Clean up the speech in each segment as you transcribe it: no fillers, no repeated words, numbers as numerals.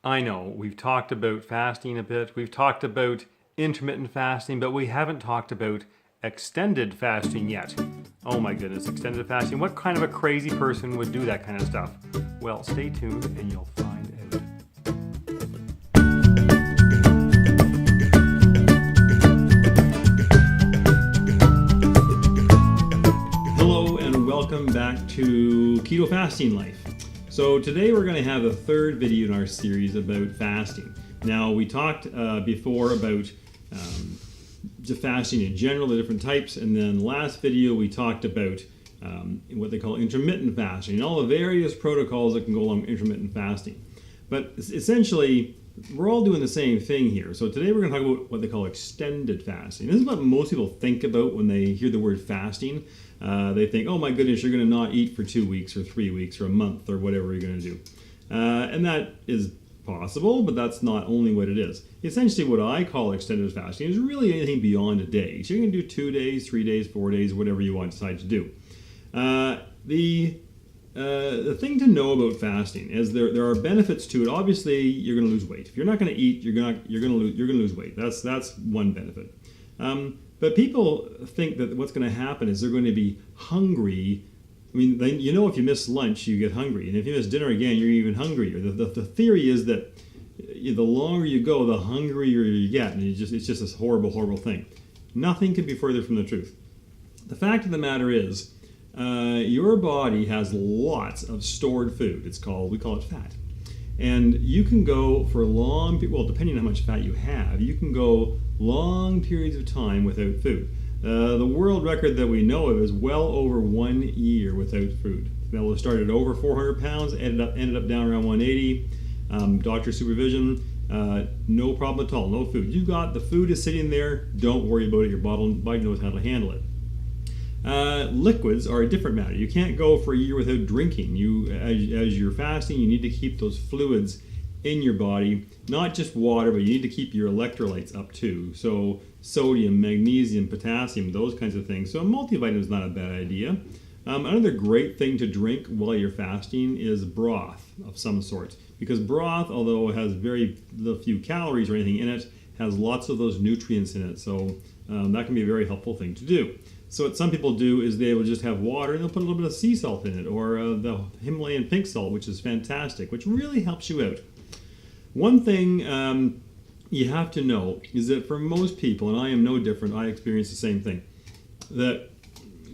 I know we've talked about fasting a bit, we've talked about intermittent fasting, but we haven't talked about extended fasting yet. Oh my goodness, extended fasting. What kind of a crazy person would do that kind of stuff? Well, stay tuned and you'll find out. Hello and welcome back to Keto Fasting Life. So today we're going to have the third video in our series about fasting. Now we talked before about fasting in general, the different types, and then last video we talked about what they call intermittent fasting and all the various protocols that can go along with intermittent fasting. But essentially, we're all doing the same thing here. So today we're going to talk about what they call extended fasting. This is what most people think about when they hear the word fasting. They think, oh my goodness, you're going to not eat for 2 weeks or 3 weeks or a month or whatever you're going to do. And that is possible, but that's not only what it is. Essentially, what I call extended fasting is really anything beyond a day. So you can do 2 days, 3 days, 4 days, whatever you want to decide to do. The thing to know about fasting is there are benefits to it. Obviously, you're going to lose weight. If you're not going to eat, you're going to lose weight. That's one benefit. But people think that what's going to happen is they're going to be hungry. I mean, if you miss lunch, you get hungry. And if you miss dinner again, you're even hungrier. The theory is that the longer you go, the hungrier you get. And it's just this horrible, horrible thing. Nothing could be further from the truth. The fact of the matter is, your body has lots of stored food. We call it fat. And you can go for depending on how much fat you have, you can go long periods of time without food. The world record that we know of is well over 1 year without food. Now, it started at over 400 pounds, ended up down around 180. Doctor supervision, no problem at all, no food. The food is sitting there, don't worry about it, your body knows how to handle it. Liquids are a different matter. You can't go for a year without drinking. As you're fasting, you need to keep those fluids in your body, not just water, but you need to keep your electrolytes up too. So sodium, magnesium, potassium, those kinds of things. So a multivitamin is not a bad idea. Another great thing to drink while you're fasting is broth of some sort, because broth, although it has very few calories or anything in it, has lots of those nutrients in it. So that can be a very helpful thing to do. So what some people do is they will just have water and they'll put a little bit of sea salt in it, or the Himalayan pink salt, which is fantastic, which really helps you out. One thing you have to know is that for most people, and I am no different, I experience the same thing, that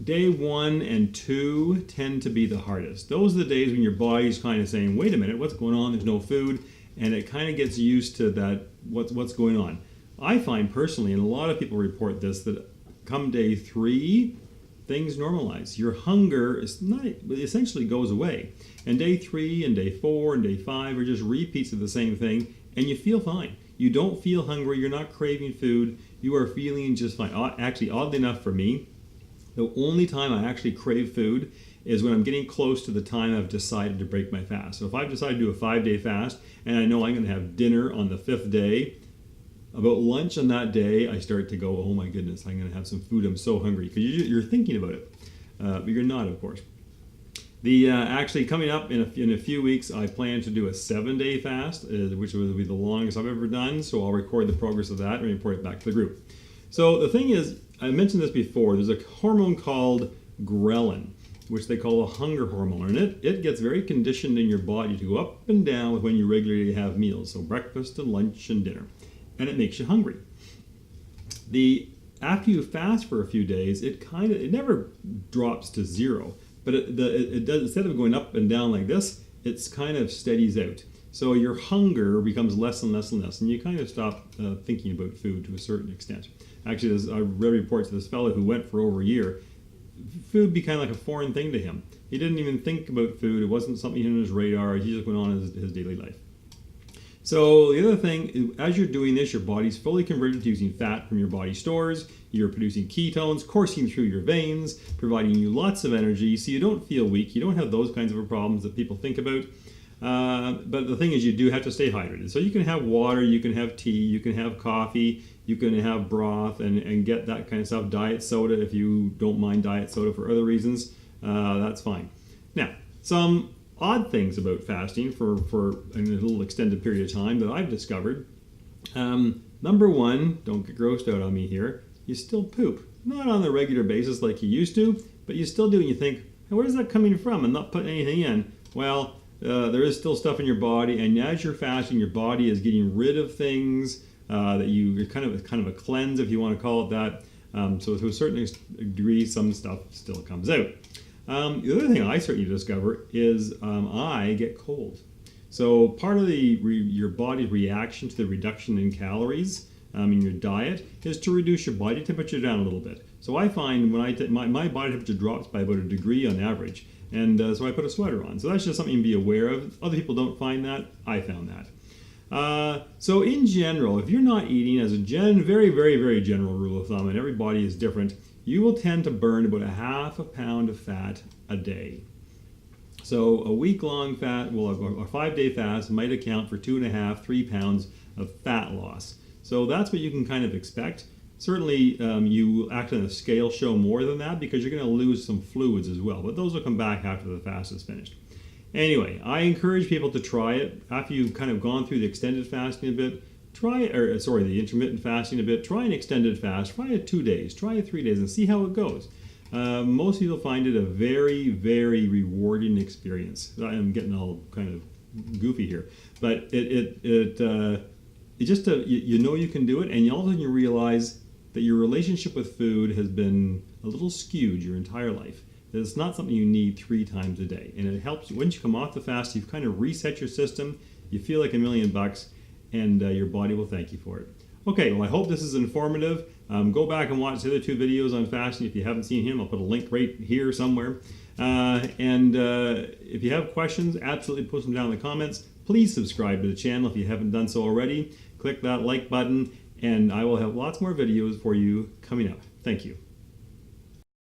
day 1 and 2 tend to be the hardest. Those are the days when your body's kind of saying, wait a minute, what's going on? There's no food, and it kind of gets used to that, what's going on. I find personally, and a lot of people report this, that come day 3, things normalize. Your hunger essentially goes away. And day 3 and day 4 and day 5 are just repeats of the same thing, and you feel fine. You don't feel hungry. You're not craving food. You are feeling just fine. Actually, oddly enough for me, the only time I actually crave food is when I'm getting close to the time I've decided to break my fast. So if I've decided to do a 5-day fast, and I know I'm going to have dinner on the 5th day, about lunch on that day, I start to go, oh my goodness, I'm going to have some food. I'm so hungry. Because you're thinking about it. But you're not, of course. Actually, coming up in a few weeks, I plan to do a 7-day fast, which will be the longest I've ever done. So I'll record the progress of that and report it back to the group. So the thing is, I mentioned this before, there's a hormone called ghrelin, which they call a hunger hormone. And it gets very conditioned in your body to go up and down with when you regularly have meals. So breakfast and lunch and dinner. And it makes you hungry. After you fast for a few days, it never drops to 0, but it does, instead of going up and down like this, it's kind of steadies out. So your hunger becomes less and less and less, and you kind of stop thinking about food to a certain extent. Actually, I read reports of this fellow who went for over a year. Food became like a foreign thing to him. He didn't even think about food. It wasn't something on his radar. He just went on his daily life. So the other thing, as you're doing this, your body's fully converted to using fat from your body stores. You're producing ketones, coursing through your veins, providing you lots of energy, so you don't feel weak. You don't have those kinds of problems that people think about. But the thing is, you do have to stay hydrated. So you can have water, you can have tea, you can have coffee, you can have broth, and get that kind of stuff. Diet soda, if you don't mind diet soda for other reasons, that's fine. Now, some odd things about fasting for a little extended period of time that I've discovered. Number one, don't get grossed out on me here, you still poop. Not on a regular basis like you used to, but you still do, and you think, hey, where's that coming from? I'm not putting anything in. Well, there is still stuff in your body, and as you're fasting, your body is getting rid of things that you're kind of a cleanse, if you want to call it that. So to a certain degree, some stuff still comes out. The other thing I certainly discover is I get cold. So part of your body's reaction to the reduction in calories in your diet is to reduce your body temperature down a little bit. So I find when my body temperature drops by about a degree on average, and so I put a sweater on. So that's just something to be aware of. Other people don't find that. I found that. So in general, if you're not eating, as a very, very, very general rule of thumb, and every body is different, you will tend to burn about 1/2 pound of fat a day. So a week-long fast, well, a 5-day fast might account for 2.5, 3 pounds of fat loss. So that's what you can kind of expect. Certainly, you will act on a scale show more than that because you're going to lose some fluids as well, but those will come back after the fast is finished. Anyway, I encourage people to try it. After you've kind of gone through the extended fasting a bit, the intermittent fasting a bit, try an extended fast, try it 2 days, try it 3 days, and see how it goes. Most people find it a very, very rewarding experience. I'm getting all kind of goofy here, but you know you can do it, and all of a sudden you realize that your relationship with food has been a little skewed your entire life. That it's not something you need 3 times a day, and it helps you. Once you come off the fast, you've kind of reset your system. You feel like $1 million, and your body will thank you for it. Okay, well, I hope this is informative. Go back and watch the other 2 videos on fasting if you haven't seen him. I'll put a link right here somewhere. If you have questions, absolutely post them down in the comments. Please subscribe to the channel if you haven't done so already. Click that like button, and I will have lots more videos for you coming up. Thank you.